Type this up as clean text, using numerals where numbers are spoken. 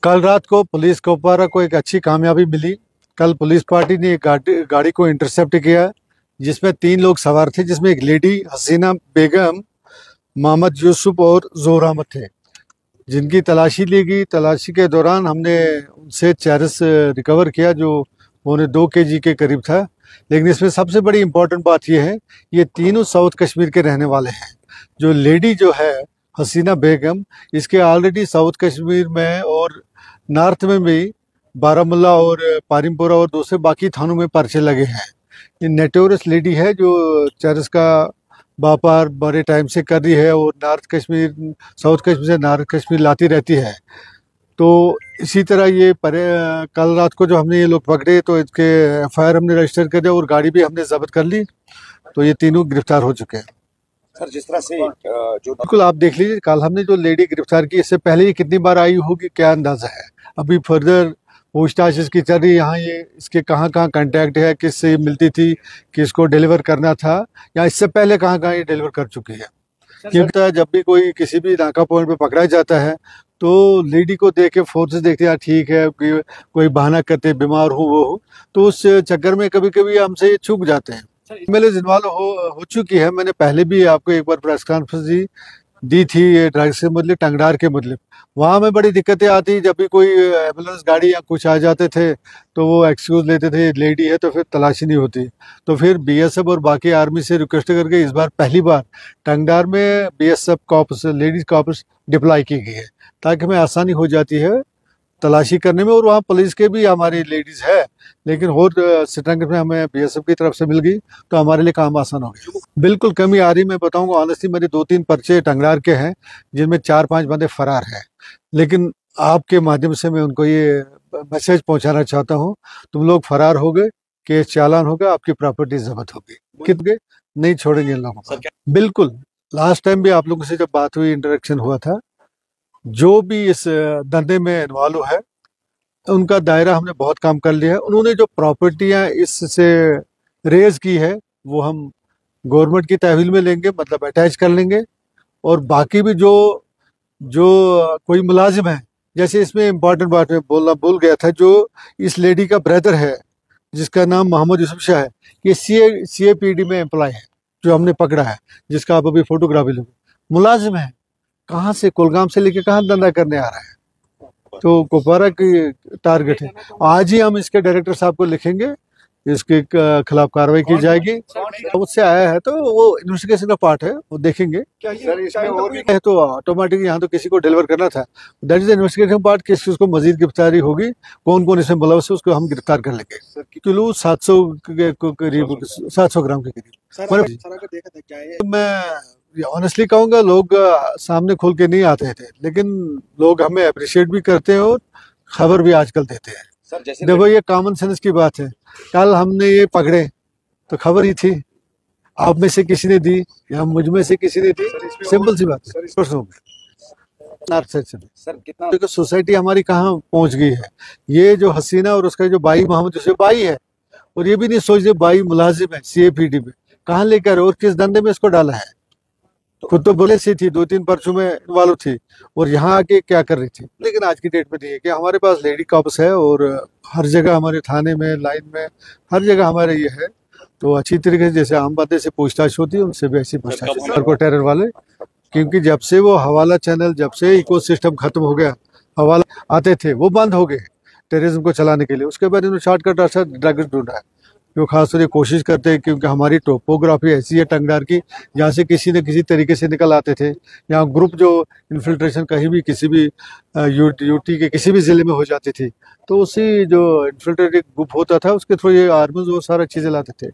कल रात को पुलिस कोपवारा को एक अच्छी कामयाबी मिली। कल पुलिस पार्टी ने एक गाड़ी को इंटरसेप्ट किया जिसमें 3 लोग सवार थे, जिसमें एक लेडी हसीना बेगम, मोहम्मद यूसुफ और जोहर अहमद थे, जिनकी तलाशी ली गई। तलाशी के दौरान हमने उनसे चरस रिकवर किया जो 2.25 kg के करीब था। लेकिन इसमें सबसे बड़ी इम्पोर्टेंट बात यह है, ये तीनों साउथ कश्मीर के रहने वाले हैं। जो लेडी जो है हसीना बेगम, इसके ऑलरेडी साउथ कश्मीर में और नॉर्थ में भी बारामूला और पारिमपुरा और दूसरे बाकी थानों में पर्चे लगे हैं। ये नेटोरियस लेडी है जो चरस का व्यापार बड़े टाइम से कर रही है और साउथ कश्मीर से नॉर्थ कश्मीर लाती रहती है। तो इसी तरह ये कल रात को जो हमने ये लोग पकड़े तो इसके FIR हमने रजिस्टर कर दिया और गाड़ी भी हमने जब्त कर ली। तो ये तीनों गिरफ्तार हो चुके हैं। सर, जिस तरह से जो बिल्कुल आप देख लीजिए, कल हमने जो लेडी गिरफ्तार की, इससे पहले ये कितनी बार आई होगी क्या अंदाजा है। अभी फर्दर पूछताछ इसकी चल रही है। यहाँ ये इसके कहाँ कहाँ कांटेक्ट है, किससे मिलती थी, किसको डिलीवर करना था, या इससे पहले कहाँ कहाँ ये डिलीवर कर चुकी है। क्योंकि जब भी कोई किसी भी नाका पॉइंट पे पकड़ा जाता है तो लेडी को देख के फोर्सेस देखते हैं ठीक है, कोई बहाना करते बीमार हो वो हो, तो उस चक्कर में कभी कभी हमसे ये चूक जाते हैं। मेरे इन्वॉल्व हो चुकी है। मैंने पहले भी आपको एक बार प्रेस कॉन्फ्रेंस दी थी ये ड्रग्स से मतलब टंगडार के मतलब। वहाँ में बड़ी दिक्कतें आती, जब भी कोई एम्बुलेंस गाड़ी या कुछ आ जाते थे तो वो एक्सक्यूज लेते थे लेडी है, तो फिर तलाशी नहीं होती। तो फिर BSF और बाकी आर्मी से रिक्वेस्ट करके इस बार पहली बार टंगडार में BSF cops, ladies cops deploy की गई है, ताकि हमें आसानी हो जाती है तलाशी करने में। और वहाँ पुलिस के भी हमारी लेडीज़ है, लेकिन और स्ट्रेंथ में हमें BSF की तरफ से मिल गई तो हमारे लिए काम आसान हो गया। बिल्कुल कमी आ रही। मैं बताऊंगा ऑनेस्टली, मेरे 2-3 पर्चे टंगडार के हैं जिनमें 4-5 बंदे फरार हैं। लेकिन आपके माध्यम से मैं उनको ये मैसेज पहुंचाना चाहता हूँ, तुम लोग फरार हो गए, केस चालान होगा, आपकी प्रॉपर्टी जब्त होगी, कितने नहीं छोड़ेंगे इन लोगों को। बिल्कुल लास्ट टाइम भी आप लोगों से जब बात हुई, इंटरेक्शन हुआ था, जो भी इस धंधे में इन्वॉल्व है उनका दायरा हमने बहुत काम कर लिया है। उन्होंने जो प्रॉपर्टियां इससे रेज की है वो हम गवर्नमेंट की तहवील में लेंगे, मतलब अटैच कर लेंगे। और बाकी भी जो जो कोई मुलाजिम है, जैसे इसमें इम्पोर्टेंट बात मैं बोलना भूल गया था, जो इस लेडी का ब्रदर है जिसका नाम मोहम्मद यूसुफ शाह है, ये CAPD में एम्प्लॉय है जो हमने पकड़ा है, जिसका आप अभी फोटोग्राफी लोगे। मुलाजिम है, कहाँ से, कुलगाम से लेके कहाँ धंधा करने आ रहा है। तो कुपवारा की टारगेट है। आज ही हम इसके डायरेक्टर साहब को लिखेंगे, इसके खिलाफ कार्रवाई की जाएगी। उससे आया है तो वो इन्वेस्टिगेशन का पार्ट है, वो देखेंगे। सर, इसमें और भी है तो ऑटोमेटिक यहाँ तो किसी को डिलीवर करना था, दैट इज इन्वेस्टिगेशन पार्ट। किस चीज को मजीद गिरफ्तारी होगी, कौन कौन इसमें मुलविस है, उसको हम गिरफ्तार कर लेंगे। किलो 700 के करीब, 700 ग्राम के करीब। मैं ऑनेस्टली कहूँगा, लोग सामने खोल के नहीं आते थे, लेकिन लोग हमें अप्रिशिएट भी करते हैं और खबर भी आजकल देते हैं। सर, जैसे देखो ये कॉमन सेंस की बात है। कल हमने ये पकड़े तो खबर ही थी, आप में से किसी ने दी या मुझ में से किसी ने दी, सिंपल सी बात है। सर, कितना सोसाइटी हमारी कहाँ पहुंच गई है। ये जो हसीना और उसका जो भाई मोहम्मद यूसुफ भाई है, और ये भी नहीं सोच रहे भाई मुलाजिम है CAPD में, कहाँ लेकर और किस धंधे में इसको डाला है। खुद तो बोले सी थी, 2-3 पर्चों में इन्वॉल्व थी, और यहाँ आके क्या कर रही थी। लेकिन आज की डेट में नहीं है कि हमारे पास लेडी कॉप्स है और हर जगह हमारे थाने में, लाइन में, हर जगह हमारे ये है। तो अच्छी तरीके से जैसे आम बंदे से पूछताछ होती है, उनसे भी ऐसी पूछताछ नार्को टेरर वाले। क्योंकि जब से वो हवाला चैनल, जब से इकोसिस्टम खत्म हो गया, हवाला आते थे वो बंद हो गए टेररिज्म को चलाने के लिए। उसके बाद इन्होंने शॉर्टकट रास्ता ड्रग्स ढूंढा है, जो खासतौर कोशिश करते हैं, क्योंकि हमारी टोपोग्राफी ऐसी है टंगडार की, जहाँ से किसी न किसी तरीके से निकल आते थे। यहाँ ग्रुप जो इन्फिल्ट्रेशन कहीं भी किसी भी यूटी के किसी भी ज़िले में हो जाती थी, तो उसी जो इन्फिल्ट्रेटिव ग्रुप होता था उसके थ्रू ये आर्मी वो सारा चीज़ें लाते थे।